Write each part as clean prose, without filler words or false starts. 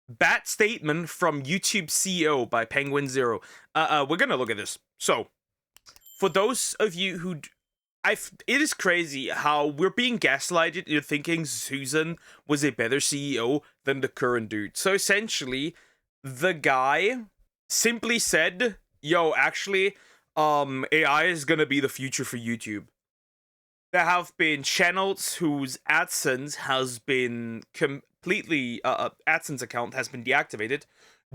Bad statement from YouTube CEO by penguinz0. We're gonna look at this. So, for those of you who, it is crazy how we're being gaslighted into thinking Susan was a better CEO than the current dude. So essentially, the guy simply said, "Yo, actually, AI is gonna be the future for YouTube." There have been channels whose AdSense has been completely AdSense account has been deactivated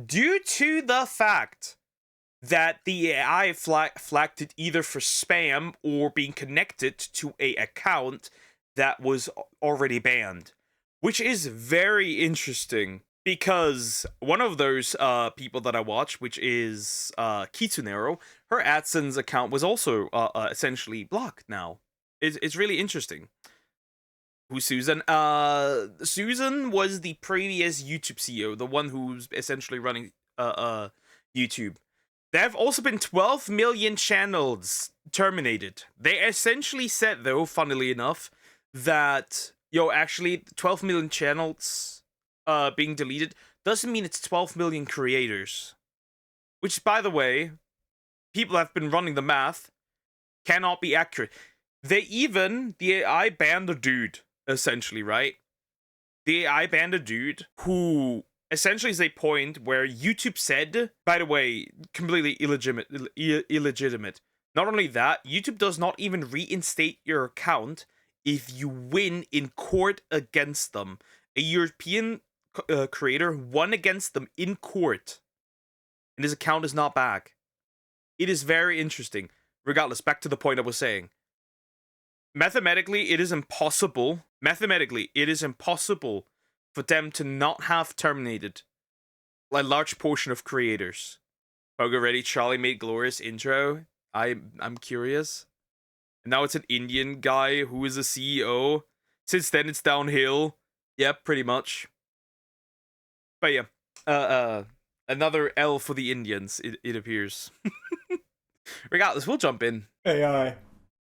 due to the fact that the AI flagged it either for spam or being connected to a account that was already banned, which is very interesting because one of those people that I watch, which is Kitsunero, her AdSense account was also essentially blocked now. It's really interesting. Who's Susan? Susan was the previous YouTube CEO, the one who's essentially running YouTube. There have also been 12 million channels terminated. They essentially said, though, funnily enough, that, yo, actually, 12 million channels being deleted doesn't mean it's 12 million creators. Which, by the way, people have been running the math, cannot be accurate. The AI banned a dude, essentially, right? The AI banned a dude who essentially is a point where YouTube said, by the way, completely illegitimate. Not only that, YouTube does not even reinstate your account if you win in court against them. A European creator won against them in court, and his account is not back. It is very interesting. Regardless, back to the point I was saying. Mathematically, it is impossible for them to not have terminated a large portion of creators. Pogo ready, Charlie made glorious intro. I'm curious. And now it's an Indian guy who is a CEO. Since then, it's downhill. Yeah, pretty much. But yeah, another L for the Indians, it appears. Regardless, we'll jump in. AI.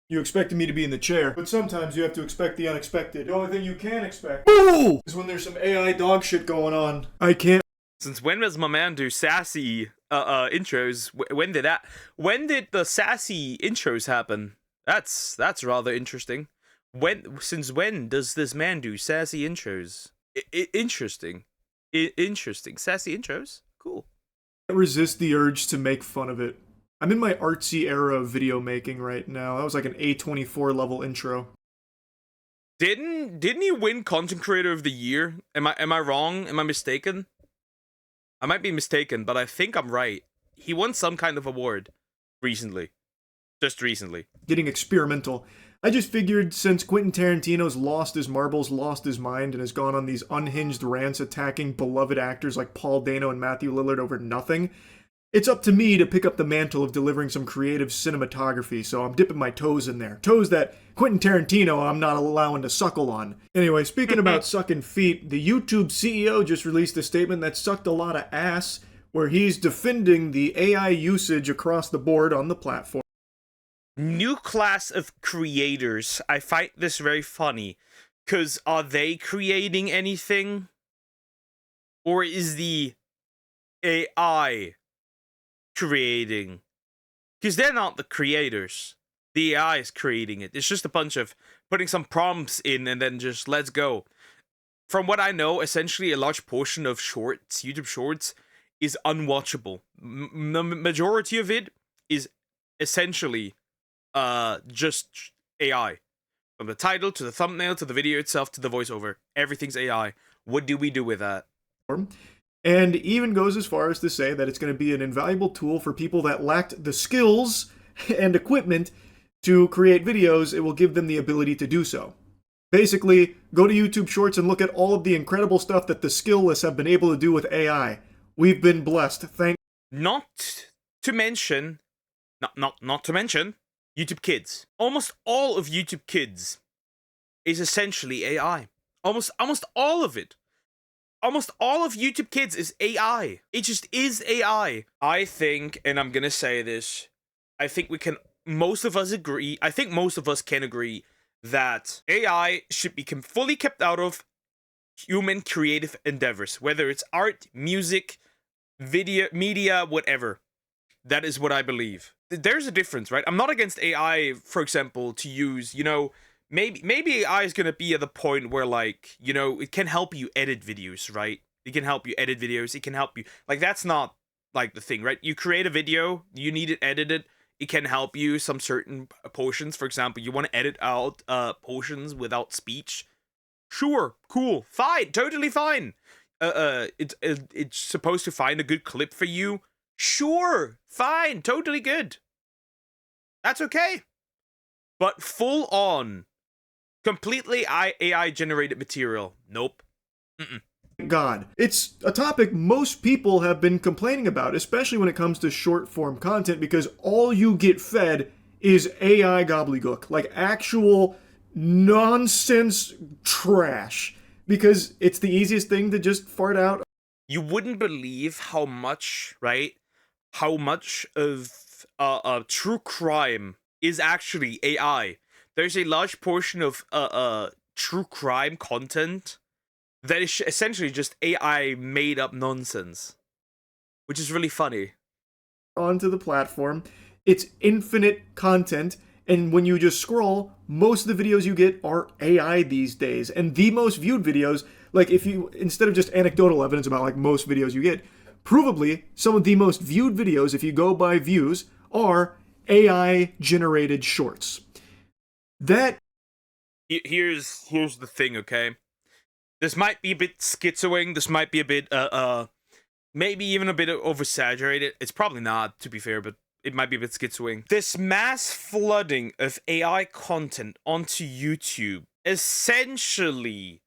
You expected me to be in the chair, but sometimes you have to expect the unexpected. The only thing you can expect is when there's some AI dog shit going on. I can't. Since when does my man do sassy intros? When did the sassy intros happen? That's rather interesting. Since when does this man do sassy intros? Interesting. Interesting. Sassy intros? Cool. Resist the urge to make fun of it. I'm in my artsy era of video making right now. That was like an A24 level intro. Didn't he win Content Creator of the Year? Am I wrong? Am I mistaken? I might be mistaken, but I think I'm right. He won some kind of award recently. Just recently. Getting experimental. I just figured since Quentin Tarantino's lost his marbles, lost his mind, and has gone on these unhinged rants attacking beloved actors like Paul Dano and Matthew Lillard over nothing, it's up to me to pick up the mantle of delivering some creative cinematography, so I'm dipping my toes in there. Toes that Quentin Tarantino I'm not allowing to suckle on. Anyway, speaking about sucking feet, the YouTube CEO just released a statement that sucked a lot of ass, where he's defending the AI usage across the board on the platform. New class of creators. I find this very funny, because are they creating anything? Or is the AI creating? Because they're not the creators. The AI is creating it. It's just a bunch of putting some prompts in and then just let's go. From what I know, essentially a large portion of shorts, YouTube shorts, is unwatchable. The majority of it is essentially just AI. From the title to the thumbnail to the video itself to the voiceover. Everything's AI. What do we do with that? And even goes as far as to say that it's going to be an invaluable tool for people that lacked the skills and equipment to create videos. It will give them the ability to do so. Basically, go to YouTube Shorts and look at all of the incredible stuff that the skillless have been able to do with AI. We've been blessed. Not to mention YouTube Kids. Almost all of YouTube Kids is essentially AI. Almost all of it. Almost all of YouTube Kids is AI. It just is AI. I think, and I'm gonna say this, I think most of us can agree that AI should be fully kept out of human creative endeavors, whether it's art, music, video, media, whatever. That is what I believe. There's a difference, right? I'm not against AI, for example, to use, maybe AI is gonna be at the point where, like, it can help you edit videos, right? It can help you edit videos. It can help you, like, that's not like the thing, right? You create a video, you need it edited. It can help you some certain portions. For example, you want to edit out portions without speech. Sure, cool, fine, totally fine. It's supposed to find a good clip for you. Sure, fine, totally good. That's okay. But full on, completely AI generated material, nope. God. It's a topic most people have been complaining about, especially when it comes to short form content, because all you get fed is AI gobbledygook, like actual nonsense trash, because it's the easiest thing to just fart out. You wouldn't believe how much, right? How much of true crime is actually AI. There's a large portion of true crime content that is essentially just AI made up nonsense, which is really funny. Onto the platform, it's infinite content, and when you just scroll, most of the videos you get are AI these days. And the most viewed videos, like if you, instead of just anecdotal evidence about like most videos you get, provably some of the most viewed videos, if you go by views, are AI generated shorts. That here's the thing, okay? This might be a bit schizoing. This might be a bit, maybe even a bit oversaturated. It's probably not, to be fair, but it might be a bit schizoing. This mass flooding of AI content onto YouTube essentially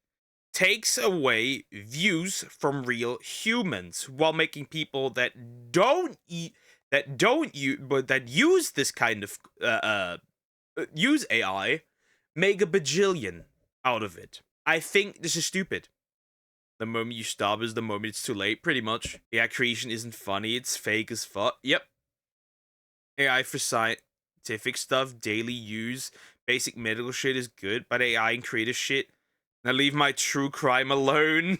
takes away views from real humans while making people that don't use this kind of use AI make a bajillion out of it. I think this is stupid. The moment you stop is the moment it's too late, pretty much. AI creation isn't funny, it's fake as fuck. Yep. AI for scientific stuff, daily use, basic medical shit is good, but AI and creative shit, now leave my true crime alone.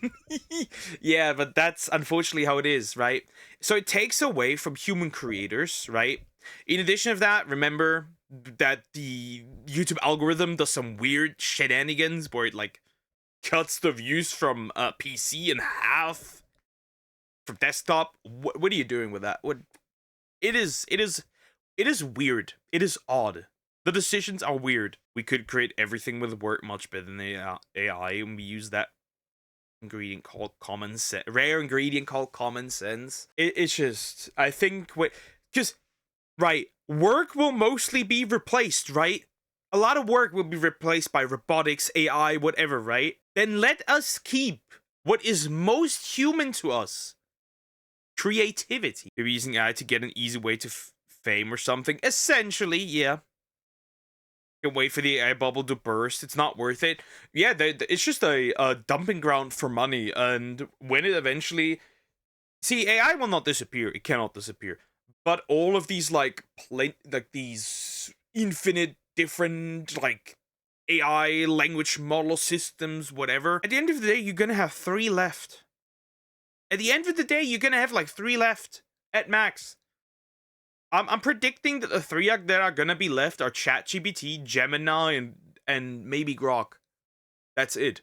Yeah, but that's unfortunately how it is, right? So it takes away from human creators, right? In addition of that, remember that the YouTube algorithm does some weird shenanigans where it, like, cuts the views from PC in half from desktop. What are you doing with that? It is weird. It is odd. The decisions are weird. We could create everything with work much better than AI, and we use that ingredient called common sense, rare ingredient called common sense. It's just, I think, because, right, work will mostly be replaced, right? A lot of work will be replaced by robotics, AI, whatever, right? Then let us keep what is most human to us. Creativity. Maybe using AI to get an easy way to fame or something. Essentially, yeah. You can wait for the AI bubble to burst. It's not worth it. Yeah, it's just a dumping ground for money. And when it eventually... See, AI will not disappear. It cannot disappear. But all of these, like these infinite different, like, AI language model systems, whatever. At the end of the day, you're gonna have 3 left. At the end of the day, you're gonna have like 3 left at max. I'm predicting that the 3 that are gonna be left are ChatGPT, Gemini, and maybe Grok. That's it.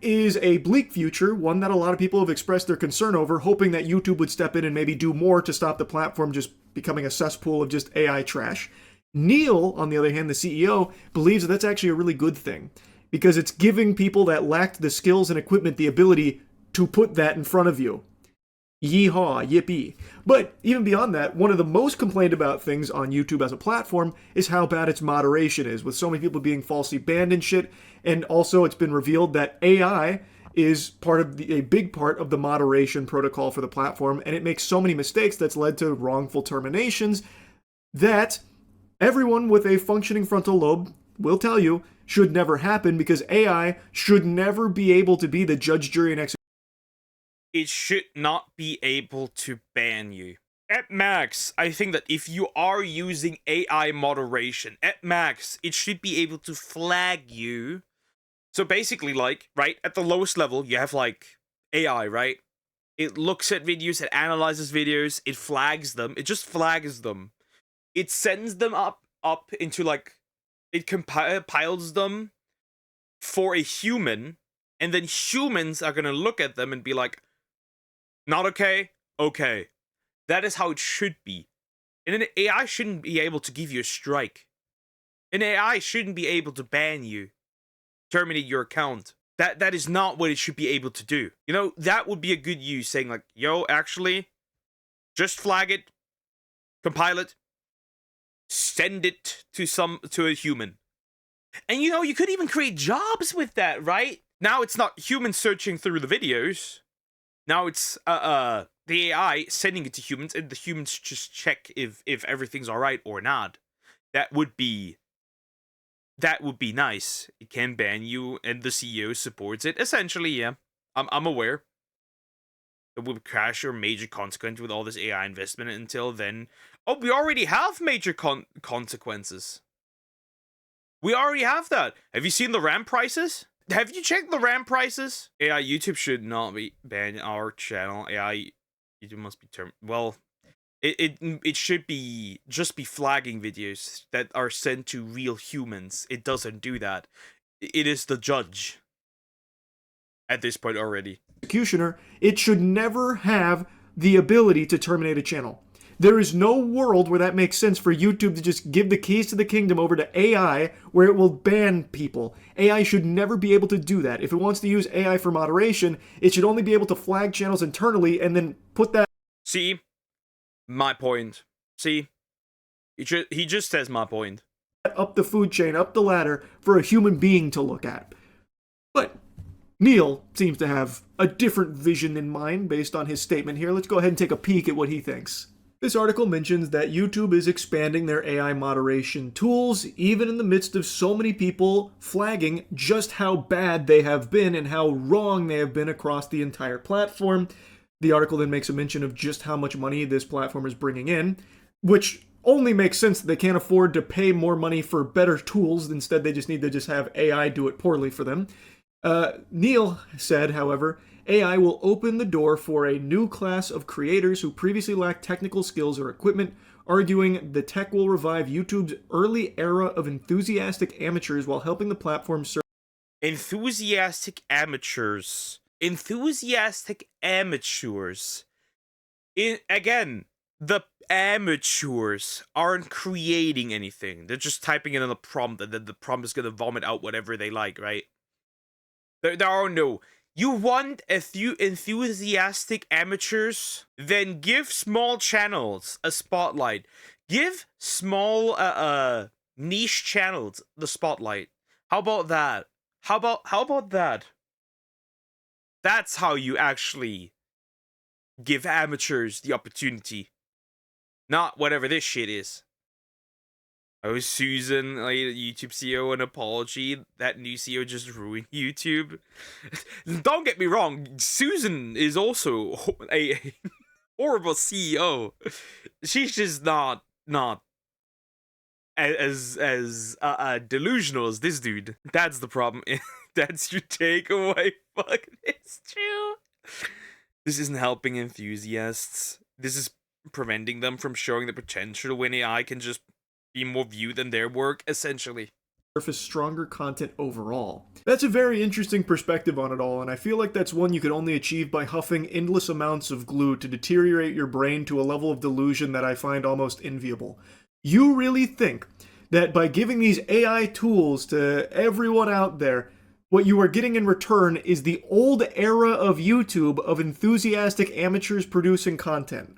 Is a bleak future, one that a lot of people have expressed their concern over, hoping that YouTube would step in and maybe do more to stop the platform just becoming a cesspool of just AI trash. Neil, on the other hand, the CEO, believes that that's actually a really good thing, because it's giving people that lacked the skills and equipment the ability to put that in front of you. Yeehaw, yippee. But even beyond that, one of the most complained about things on YouTube as a platform is how bad its moderation is, with so many people being falsely banned and shit. And also it's been revealed that AI is a big part of the moderation protocol for the platform, and it makes so many mistakes that's led to wrongful terminations that everyone with a functioning frontal lobe will tell you should never happen, because AI should never be able to be the judge, jury, and executioner. It should not be able to ban you. At max, I think that if you are using AI moderation, at max, it should be able to flag you. So basically, like, right, at the lowest level, you have, like, AI, right? It looks at videos, it analyzes videos, it flags them, it just flags them. It sends them up into, like, it compiles them for a human, and then humans are gonna look at them and be like, not okay, okay. That is how it should be. And an AI shouldn't be able to give you a strike. An AI shouldn't be able to ban you, terminate your account. That is not what it should be able to do. You know, that would be a good use, saying like, yo, actually, just flag it, compile it, send it to a human. And you know, you could even create jobs with that, right? Now it's not humans searching through the videos. Now it's the AI sending it to humans, and the humans just check if everything's alright or not. That would be nice. It can ban you, and the CEO supports it. Essentially, yeah. I'm aware. It would crash or major consequence with all this AI investment until then. Oh, we already have major consequences. We already have that. Have you seen the RAM prices? Have you checked the RAM prices? AI YouTube should not be banning our channel. AI YouTube must be termed. Well, it should be just be flagging videos that are sent to real humans. It doesn't do that. It is the judge at this point already. Executioner, it should never have the ability to terminate a channel. There is no world where that makes sense for YouTube to just give the keys to the kingdom over to AI where it will ban people. AI should never be able to do that. If it wants to use AI for moderation, it should only be able to flag channels internally and then put that... See? My point. See? He just says my point. Up the food chain, up the ladder, for a human being to look at. But Neil seems to have a different vision in mind based on his statement here. Let's go ahead and take a peek at what he thinks. This article mentions that YouTube is expanding their AI moderation tools, even in the midst of so many people flagging just how bad they have been and how wrong they have been across the entire platform. The article then makes a mention of just how much money this platform is bringing in, which only makes sense that they can't afford to pay more money for better tools. Instead, they just need to just have AI do it poorly for them. Neil said, however, AI will open the door for a new class of creators who previously lacked technical skills or equipment, arguing the tech will revive YouTube's early era of enthusiastic amateurs while helping the platform serve. Enthusiastic amateurs. Enthusiastic amateurs. Again, the amateurs aren't creating anything. They're just typing in on the prompt, and then the prompt is going to vomit out whatever they like, right? There are no... You want enthusiastic amateurs? Then give small channels a spotlight. Give small niche channels the spotlight. How about that? How about that? That's how you actually give amateurs the opportunity. Not whatever this shit is. Oh, Susan, like YouTube CEO, an apology. That new CEO just ruined YouTube. Don't get me wrong, Susan is also a horrible CEO. She's just not as delusional as this dude. That's the problem. That's your takeaway. Fuck, it's true. This isn't helping enthusiasts. This is preventing them from showing the potential when AI can just be more viewed than their work, essentially. Surface stronger content overall. That's a very interesting perspective on it all, and I feel like that's one you could only achieve by huffing endless amounts of glue to deteriorate your brain to a level of delusion that I find almost enviable. You really think that by giving these AI tools to everyone out there, what you are getting in return is the old era of YouTube of enthusiastic amateurs producing content?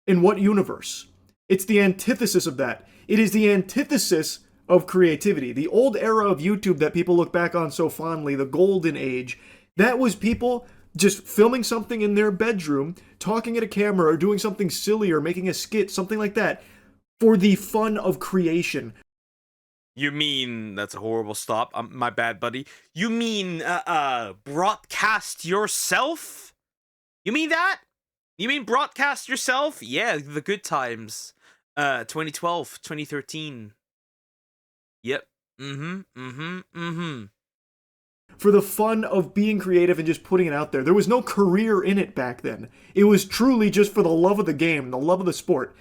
In what universe? It's the antithesis of that. It is the antithesis of creativity. The old era of YouTube that people look back on so fondly, the golden age, that was people just filming something in their bedroom, talking at a camera, or doing something silly, or making a skit, something like that, for the fun of creation. You mean, that's a horrible stop, my bad, buddy. You mean, broadcast yourself? You mean that? You mean broadcast yourself? Yeah, the good times. 2012, 2013. Yep. Mm-hmm. Mm-hmm. Mm-hmm. For the fun of being creative and just putting it out there. There was no career in it back then. It was truly just for the love of the game, the love of the sport.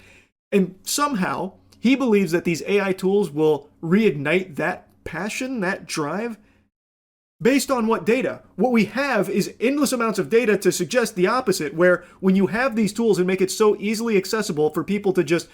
And somehow, he believes that these AI tools will reignite that passion, that drive. Based on what data? What we have is endless amounts of data to suggest the opposite, where when you have these tools and make it so easily accessible for people to just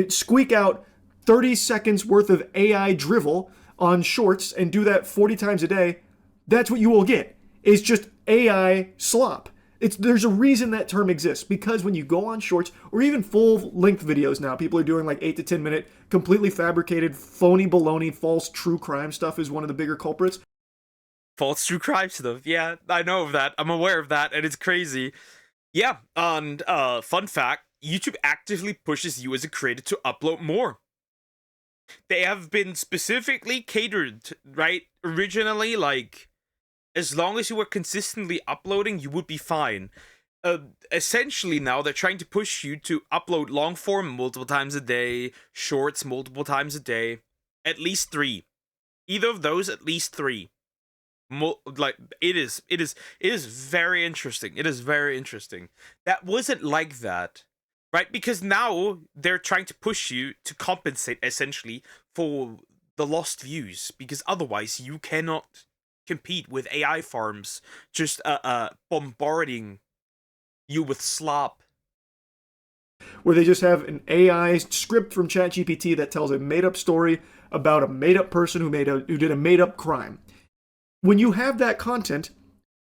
squeak out 30 seconds worth of AI drivel on shorts and do that 40 times a day, that's what you will get. It's just AI slop. There's a reason that term exists, because when you go on shorts or even full length videos now, people are doing like 8 to 10 minute completely fabricated, phony baloney, false true crime stuff is one of the bigger culprits. False true crime stuff. Yeah, I know of that. I'm aware of that, and it's crazy. Yeah, and fun fact, YouTube actively pushes you as a creator to upload more. They have been specifically catered, right? Originally, like, as long as you were consistently uploading, you would be fine. Essentially now, they're trying to push you to upload long form multiple times a day, shorts multiple times a day, at least 3. Either of those, at least 3. Like, it is very interesting. It is very interesting. That wasn't like that, right? Because now they're trying to push you to compensate essentially for the lost views, because otherwise you cannot compete with AI farms just bombarding you with slop. Where they just have an AI script from ChatGPT that tells a made-up story about a made-up person who did a made-up crime. When you have that content,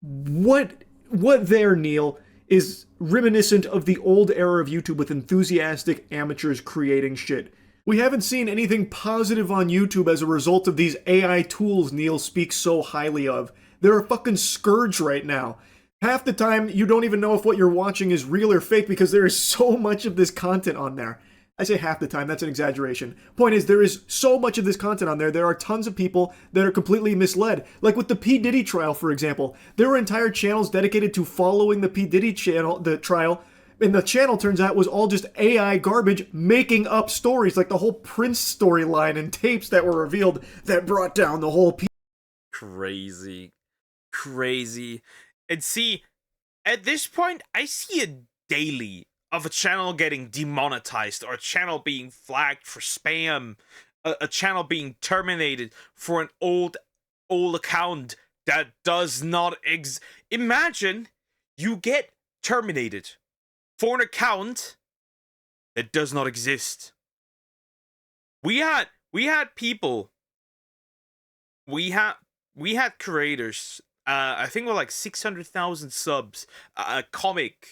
what there, Neil, is reminiscent of the old era of YouTube with enthusiastic amateurs creating shit. We haven't seen anything positive on YouTube as a result of these AI tools Neil speaks so highly of. They're a fucking scourge right now. Half the time, you don't even know if what you're watching is real or fake because there is so much of this content on there. I say half the time, that's an exaggeration. Point is, there is so much of this content on there. There are tons of people that are completely misled. Like with the P. Diddy trial, for example. There were entire channels dedicated to following the P. Diddy trial, and the channel, turns out, was all just AI garbage making up stories, like the whole Prince storyline and tapes that were revealed that brought down the whole Crazy. Crazy. And see, at this point, I see it daily of a channel getting demonetized, or a channel being flagged for spam, a channel being terminated for an old account that does not imagine you get terminated for an account that does not exist. We had people, we had creators, I think we're like 600,000 subs, a comic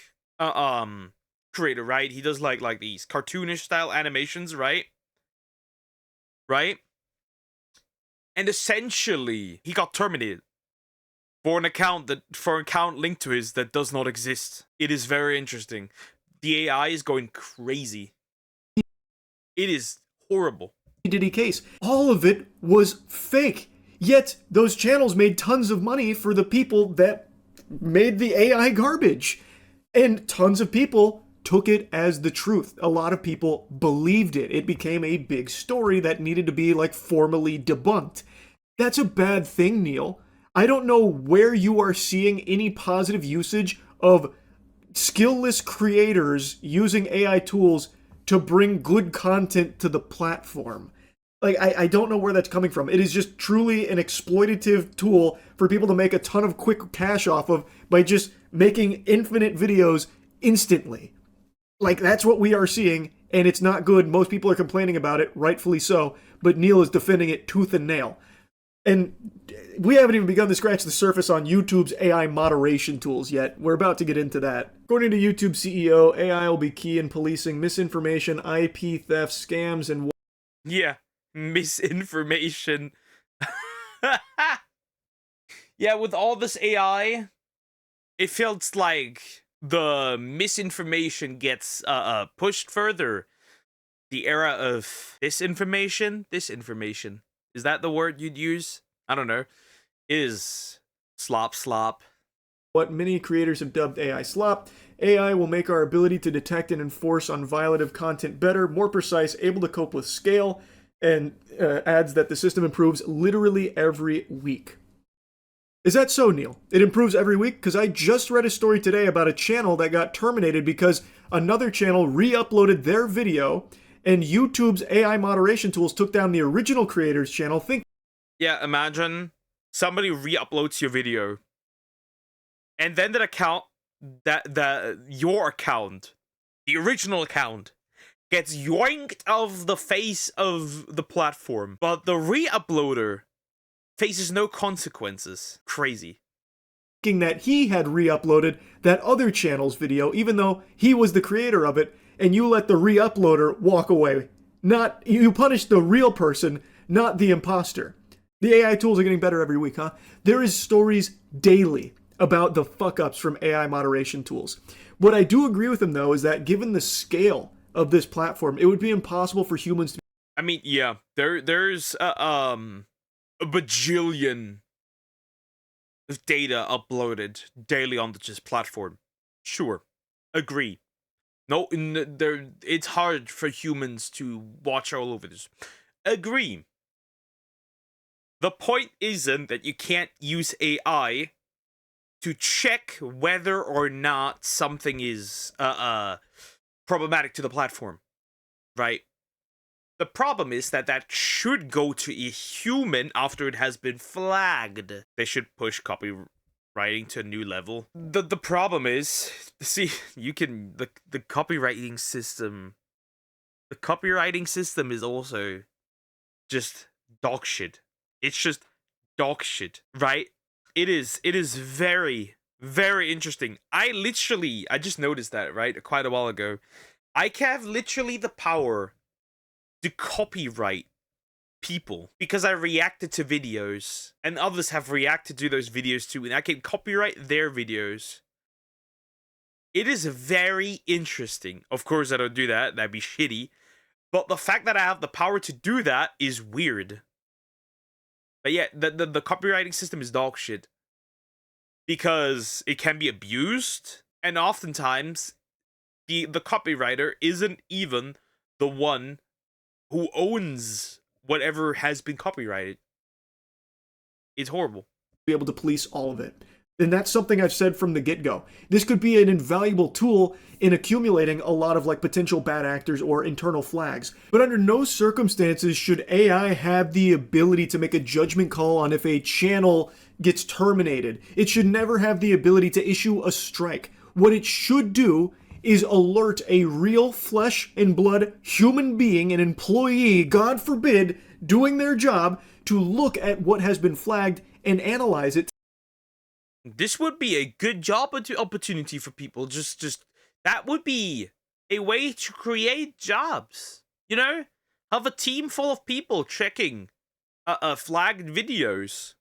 creator, right? He does like these cartoonish style animations, right? And essentially he got terminated for an account linked to his that does not exist. It is very interesting. The AI is going crazy. It is horrible. Diddy case. All of it was fake. Yet those channels made tons of money for the people that made the AI garbage. And tons of people took it as the truth. A lot of people believed it. It became a big story that needed to be like formally debunked. That's a bad thing, Neil. I don't know where you are seeing any positive usage of skillless creators using AI tools to bring good content to the platform. Like, I don't know where that's coming from. It is just truly an exploitative tool for people to make a ton of quick cash off of by just making infinite videos instantly. Like, that's what we are seeing, and it's not good. Most people are complaining about it, rightfully so, but Neil is defending it tooth and nail. And we haven't even begun to scratch the surface on YouTube's AI moderation tools yet. We're about to get into that. According to YouTube CEO, AI will be key in policing misinformation, IP theft, scams, and... Yeah, misinformation. Yeah, with all this AI, it feels like the misinformation gets pushed further. The era of disinformation, is that the word you'd use? I don't know. Is slop. What many creators have dubbed AI slop. AI will make our ability to detect and enforce on violative content better, more precise, able to cope with scale. and adds that the system improves literally every week. Is that so, Neil? It improves every week? Because I just read a story today about a channel that got terminated because another channel re-uploaded their video and YouTube's AI moderation tools took down the original creator's channel. Yeah, imagine somebody re-uploads your video and then that account, your account, the original account, gets yoinked off the face of the platform, but the re-uploader faces no consequences. Crazy. Thinking that he had re-uploaded that other channel's video, even though he was the creator of it, and you let the re-uploader walk away. Not, you punish the real person, not the imposter. The AI tools are getting better every week, huh? There is stories daily about the fuck-ups from AI moderation tools. What I do agree with him, though, is that given the scale of this platform, it would be impossible for humans to... I mean, yeah, there's a bajillion of data uploaded daily on this platform. Sure, agree. No, it's hard for humans to watch all over this. Agree. The point isn't that you can't use AI to check whether or not something is problematic to the platform, right? The problem is that should go to a human after it has been flagged. They should push copywriting to a new level. The problem is, see, you can the copywriting system. The copywriting system is also just dog shit. It's just dog shit, right? It is very, very interesting. I just noticed that, right, quite a while ago. I have literally the power to copyright people because I reacted to videos and others have reacted to those videos too, and I can copyright their videos. It is very interesting. Of course, I don't do that. That'd be shitty. But the fact that I have the power to do that is weird. But yeah, the copywriting system is dog shit. Because it can be abused, and oftentimes the copywriter isn't even the one who owns whatever has been copyrighted. It's horrible. Be able to police all of it. And that's something I've said from the get-go. This could be an invaluable tool in accumulating a lot of like potential bad actors or internal flags. But under no circumstances should AI have the ability to make a judgment call on if a channel gets terminated. It should never have the ability to issue a strike. What it should do is alert a real flesh and blood human being, an employee, God forbid, doing their job to look at what has been flagged and analyze it. This would be a good job opportunity for people. Just that would be a way to create jobs. You know, have a team full of people checking flagged videos.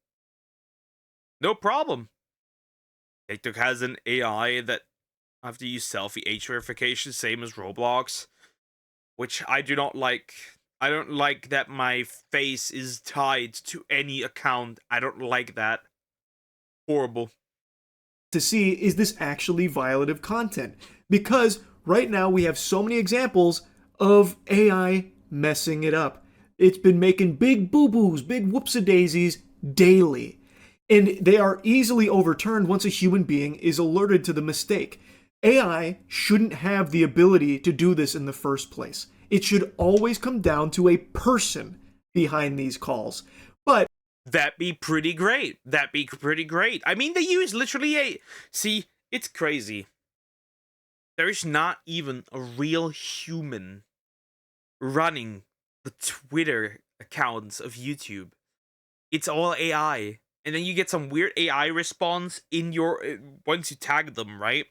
No problem. TikTok has an AI that have to use selfie age verification, same as Roblox, which I do not like. I don't like that my face is tied to any account. I don't like that. Horrible. To see, is this actually violative content? Because right now we have so many examples of AI messing it up. It's been making big boo-boos, big whoops-a-daisies daily. And they are easily overturned once a human being is alerted to the mistake. AI shouldn't have the ability to do this in the first place. It should always come down to a person behind these calls. But that'd be pretty great. That'd be pretty great. I mean, they use literally see, it's crazy. There's not even a real human running the Twitter accounts of YouTube. It's all AI. And then you get some weird AI response in your once you tag them, right?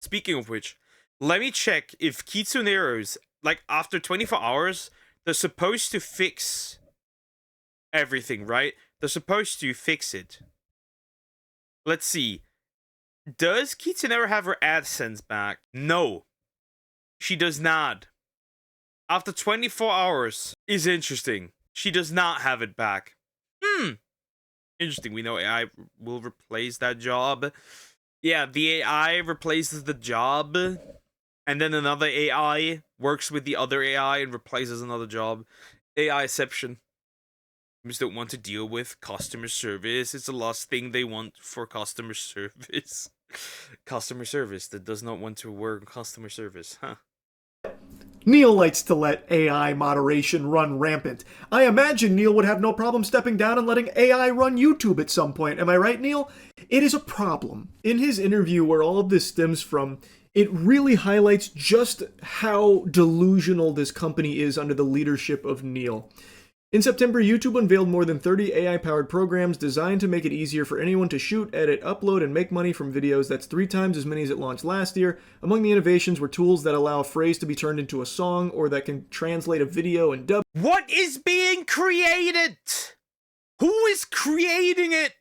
Speaking of which, let me check if Kitsuneros, like after 24 hours, they're supposed to fix everything, right? They're supposed to fix it. Let's see. Does Kitsunero have her AdSense back? No. She does not. After 24 hours is interesting. She does not have it back. Interesting. We know AI will replace that job. Yeah, the AI replaces the job, and then another AI works with the other AI and replaces another job. AIception. Customers don't want to deal with customer service. It's the last thing they want for customer service. Customer service that does not want to work customer service, huh? Neil likes to let AI moderation run rampant. I imagine Neil would have no problem stepping down and letting AI run YouTube at some point. Am I right, Neil? It is a problem. In his interview, where all of this stems from, it really highlights just how delusional this company is under the leadership of Neil. In September, YouTube unveiled more than 30 AI-powered programs designed to make it easier for anyone to shoot, edit, upload, and make money from videos. That's 3 times as many as it launched last year. Among the innovations were tools that allow a phrase to be turned into a song, or that can translate a video and dub. What is being created? Who is creating it?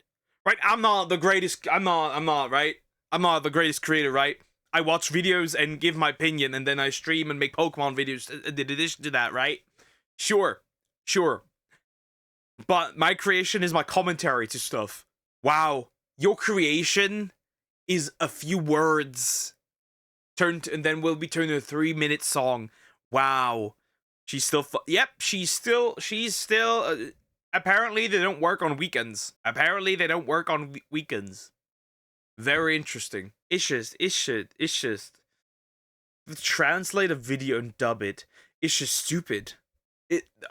Right, I'm not the greatest, I'm not, right? I'm not the greatest creator, right? I watch videos and give my opinion, and then I stream and make Pokemon videos in addition to that, right? Sure. But my creation is my commentary to stuff. Wow. Your creation is a few words turned, and then will be turned into a 3-minute song. Wow. She's still, yep, she's still, apparently they don't work on weekends. Very interesting. It's just, translate a video and dub it. It's just stupid.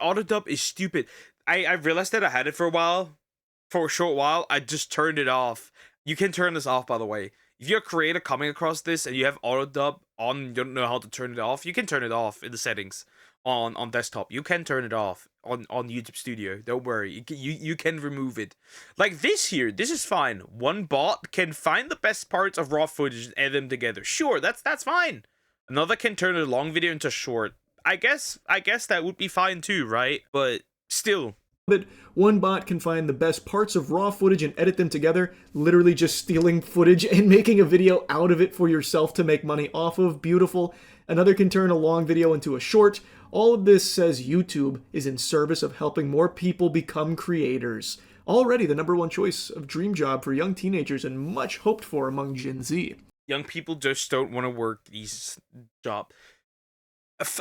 Autodub is stupid. I realized that I had it for a short while. I just turned it off. You can turn this off, by the way. If you're a creator coming across this and you have autodub on, you don't know how to turn it off, you can turn it off in the settings on desktop. You can turn it off on YouTube Studio. Don't worry. You can remove it. Like this here, this is fine. One bot can find the best parts of raw footage and edit them together. Sure, that's fine. Another can turn a long video into short. I guess that would be fine too, right? But still. But one bot can find the best parts of raw footage and edit them together, literally just stealing footage and making a video out of it for yourself to make money off of. Beautiful. Another can turn a long video into a short. All of this says YouTube is in service of helping more people become creators. Already the #1 choice of dream job for young teenagers and much hoped for among Gen Z. Young people just don't want to work these jobs.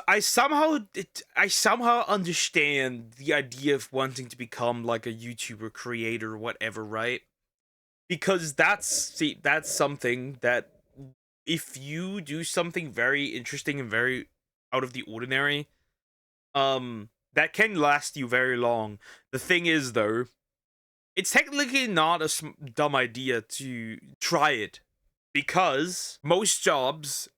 I somehow understand the idea of wanting to become like a YouTuber, creator, whatever, right? Because that's something that if you do something very interesting and very out of the ordinary, that can last you very long. The thing is, though, it's technically not a dumb idea to try it, because most jobs,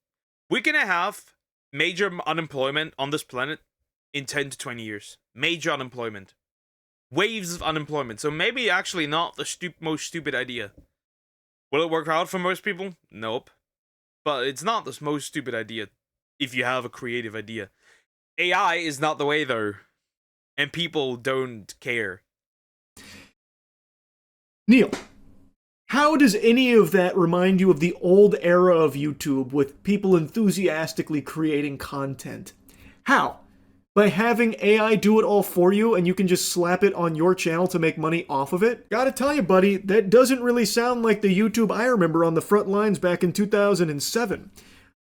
we're gonna have major unemployment on this planet in 10 to 20 years. Major unemployment. Waves of unemployment. So maybe actually not the most stupid idea. Will it work out for most people? Nope. But it's not the most stupid idea if you have a creative idea. AI is not the way, though. And people don't care. Neil, how does any of that remind you of the old era of YouTube with people enthusiastically creating content? How? By having AI do it all for you and you can just slap it on your channel to make money off of it? Gotta tell you, buddy, that doesn't really sound like the YouTube I remember on the front lines back in 2007.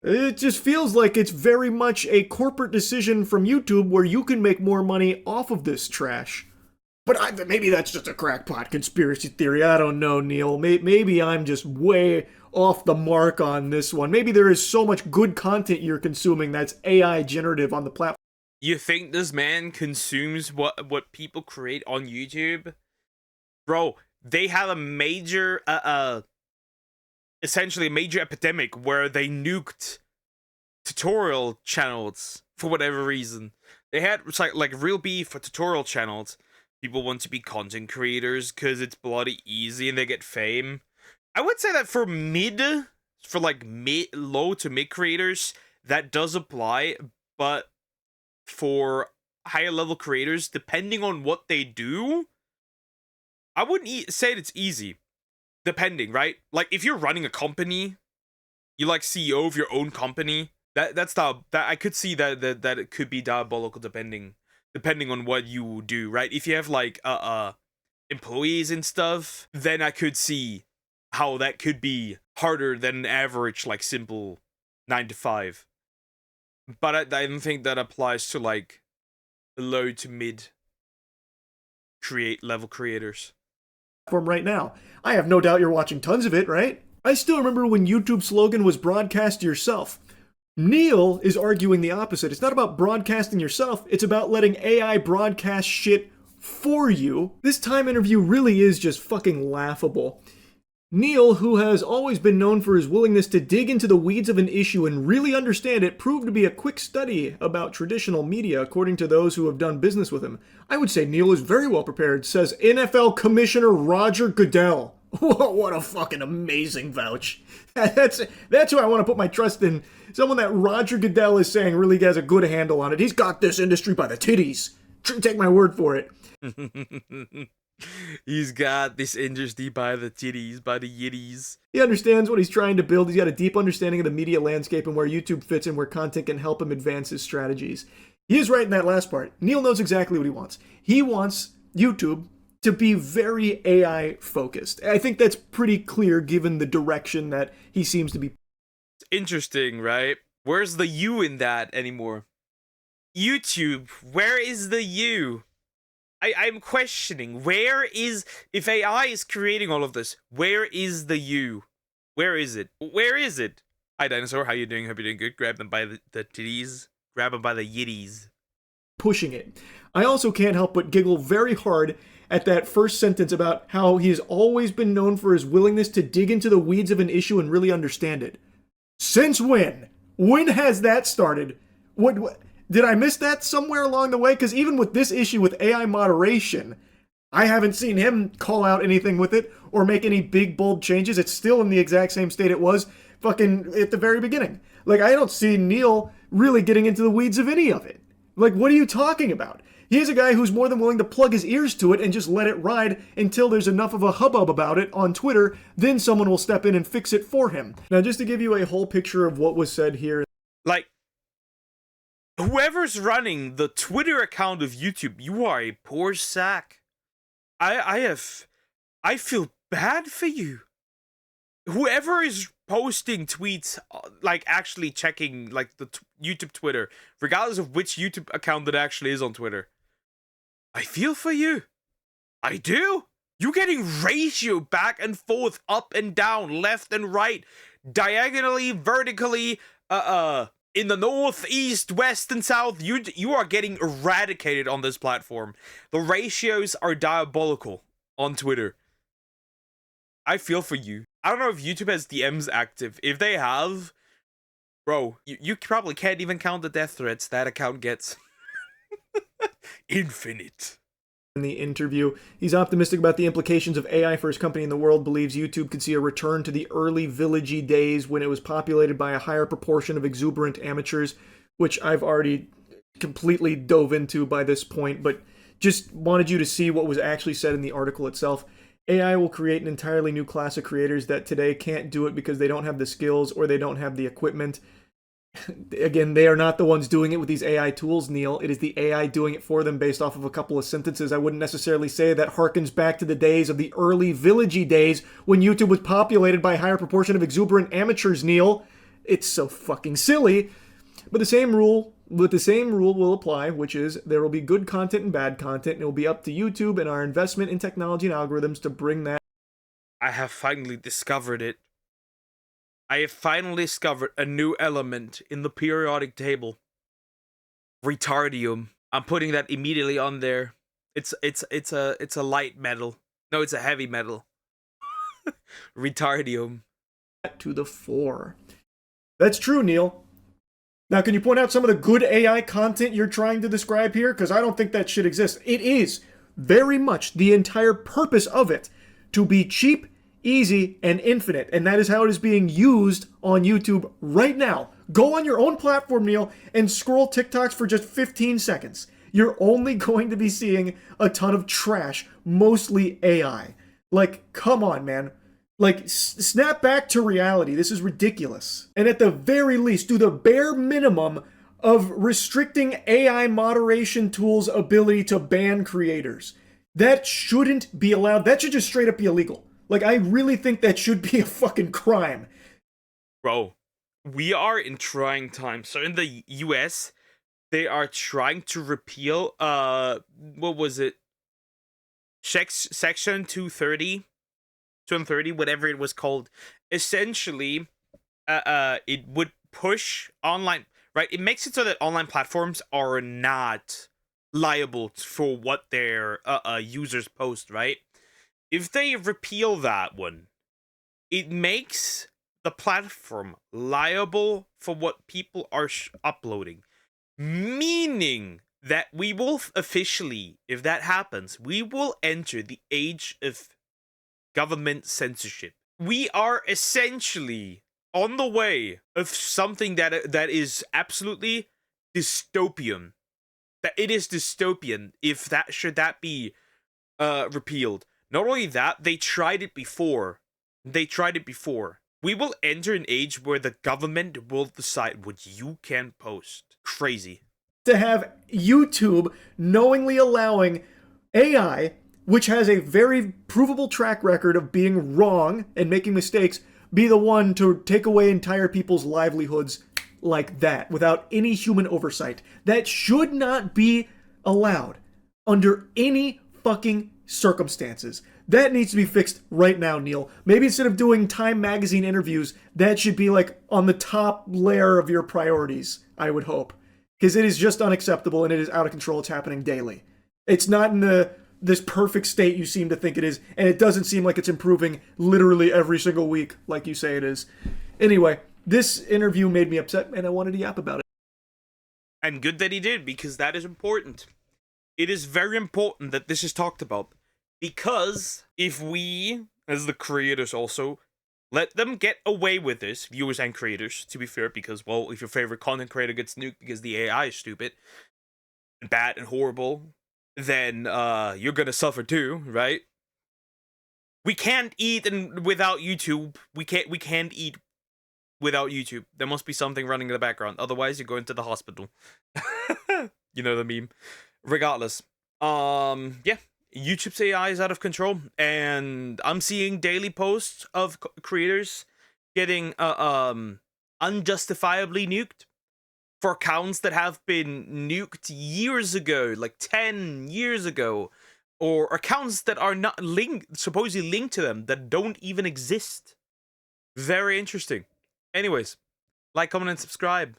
It just feels like it's very much a corporate decision from YouTube where you can make more money off of this trash. But maybe that's just a crackpot conspiracy theory. I don't know, Neil. Maybe I'm just way off the mark on this one. Maybe there is so much good content you're consuming that's AI generative on the platform. You think this man consumes what people create on YouTube? Bro, they have a major, essentially a major epidemic where they nuked tutorial channels for whatever reason. They had like real beef for tutorial channels. People want to be content creators because it's bloody easy and they get fame. I would say that for low to mid creators, that does apply, but for higher level creators, depending on what they do, I wouldn't say it's easy. Depending, right? Like if you're running a company, you like CEO of your own company, that I could see that it could be diabolical depending on what you do, right? If you have like employees and stuff, then I could see how that could be harder than an average like simple 9 to 5. But I don't think that applies to like low to mid level creators. Right now. I have no doubt you're watching tons of it, right? I still remember when YouTube's slogan was broadcast yourself. Neil is arguing the opposite. It's not about broadcasting yourself, it's about letting AI broadcast shit for you. This Time interview really is just fucking laughable. Neil, who has always been known for his willingness to dig into the weeds of an issue and really understand it, proved to be a quick study about traditional media, according to those who have done business with him. I would say Neil is very well prepared, says NFL Commissioner Roger Goodell. What a fucking amazing vouch. That's who I want to put my trust in. Someone that Roger Goodell is saying really has a good handle on it. He's got this industry by the titties. Take my word for it. He's got this industry by the titties, by the yitties. He understands what he's trying to build. He's got a deep understanding of the media landscape and where YouTube fits and where content can help him advance his strategies. He is right in that last part. Neil knows exactly what he wants. He wants YouTube to be very AI focused. I think that's pretty clear given the direction that he seems to be. Interesting, right? Where's the you in that anymore? YouTube, where is the you? I'm questioning, where is, if AI is creating all of this, where is the you? Where is it? Where is it? Hi, Dinosaur, how you doing? Hope you're doing good. Grab them by the titties. Grab them by the yitties. Pushing it. I also can't help but giggle very hard at that first sentence about how he has always been known for his willingness to dig into the weeds of an issue and really understand it. Since when? When has that started? What did I miss that somewhere along the way? Because even with this issue with AI moderation, I haven't seen him call out anything with it or make any big, bold changes. It's still in the exact same state it was fucking at the very beginning. Like, I don't see Neil really getting into the weeds of any of it. Like, what are you talking about? He's a guy who's more than willing to plug his ears to it and just let it ride until there's enough of a hubbub about it on Twitter, then someone will step in and fix it for him. Now, just to give you a whole picture of what was said here. Like, whoever's running the Twitter account of YouTube, you are a poor sack. I feel bad for you. Whoever is posting tweets, like actually checking like the YouTube Twitter, regardless of which YouTube account that actually is on Twitter, I feel for you. I do. You're getting ratio back and forth, up and down, left and right, diagonally, vertically, in the north, east, west, and south. You are getting eradicated on this platform. The ratios are diabolical on Twitter. I feel for you. I don't know if YouTube has DMs active. If they have, bro, you probably can't even count the death threats that account gets. Infinite. In the interview, he's optimistic about the implications of AI for his company in the world, believes YouTube could see a return to the early villagey days when it was populated by a higher proportion of exuberant amateurs, which I've already completely dove into by this point, but just wanted you to see what was actually said in the article itself. AI will create an entirely new class of creators that today can't do it because they don't have the skills or they don't have the equipment. Again, they are not the ones doing it with these AI tools, Neil. It is the AI doing it for them based off of a couple of sentences. I wouldn't necessarily say that harkens back to the days of the early villagey days when YouTube was populated by a higher proportion of exuberant amateurs, Neil. It's so fucking silly. But the same rule will apply, which is there will be good content and bad content, and it will be up to YouTube and our investment in technology and algorithms to bring that. I have finally discovered it. I have finally discovered a new element in the periodic table. Retardium. I'm putting that immediately on there. It's a light metal. No, it's a heavy metal. Retardium. To the fore. That's true, Neil. Now, can you point out some of the good AI content you're trying to describe here? Because I don't think that shit exists. It is very much the entire purpose of it to be cheap, easy, and infinite. And that is how it is being used on YouTube right now. Go on your own platform, Neil, and scroll TikToks for just 15 seconds. You're only going to be seeing a ton of trash, mostly AI. Like, come on, man. Like, snap back to reality. This is ridiculous. And at the very least, do the bare minimum of restricting AI moderation tools' ability to ban creators. That shouldn't be allowed. That should just straight up be illegal. Like, I really think that should be a fucking crime. Bro, we are in trying times. So in the US, they are trying to repeal what was it? Section 230, whatever it was called. Essentially, it would push online, right? It makes it so that online platforms are not liable for what their users post, right? If they repeal that one, it makes the platform liable for what people are uploading, meaning that we will officially, if that happens, we will enter the age of government censorship. We are essentially on the way of something that is absolutely dystopian. That it is dystopian if that be repealed. Not only that, they tried it before. We will enter an age where the government will decide what you can post. Crazy. To have YouTube knowingly allowing AI, which has a very provable track record of being wrong and making mistakes, be the one to take away entire people's livelihoods like that without any human oversight. That should not be allowed under any fucking circumstances. That needs to be fixed right now, Neil. Maybe instead of doing Time Magazine interviews, that should be like on the top layer of your priorities, I would hope. Because it is just unacceptable and it is out of control. It's happening daily. It's not in this perfect state you seem to think it is, and it doesn't seem like it's improving literally every single week like you say it is. Anyway, this interview made me upset and I wanted to yap about it. And good that he did, because that is important. It is very important that this is talked about. Because if we, as the creators also, let them get away with this, viewers and creators, to be fair, because, well, if your favorite content creator gets nuked because the AI is stupid, and bad and horrible, then you're gonna suffer too, right? We can't eat without YouTube. We can't eat without YouTube. There must be something running in the background. Otherwise, you're going to the hospital. You know the meme. Regardless, yeah. YouTube's AI is out of control, and I'm seeing daily posts of creators getting unjustifiably nuked for accounts that have been nuked years ago, like 10 years ago, or accounts that are not supposedly linked to them that don't even exist. Very interesting. Anyways, like, comment, and subscribe.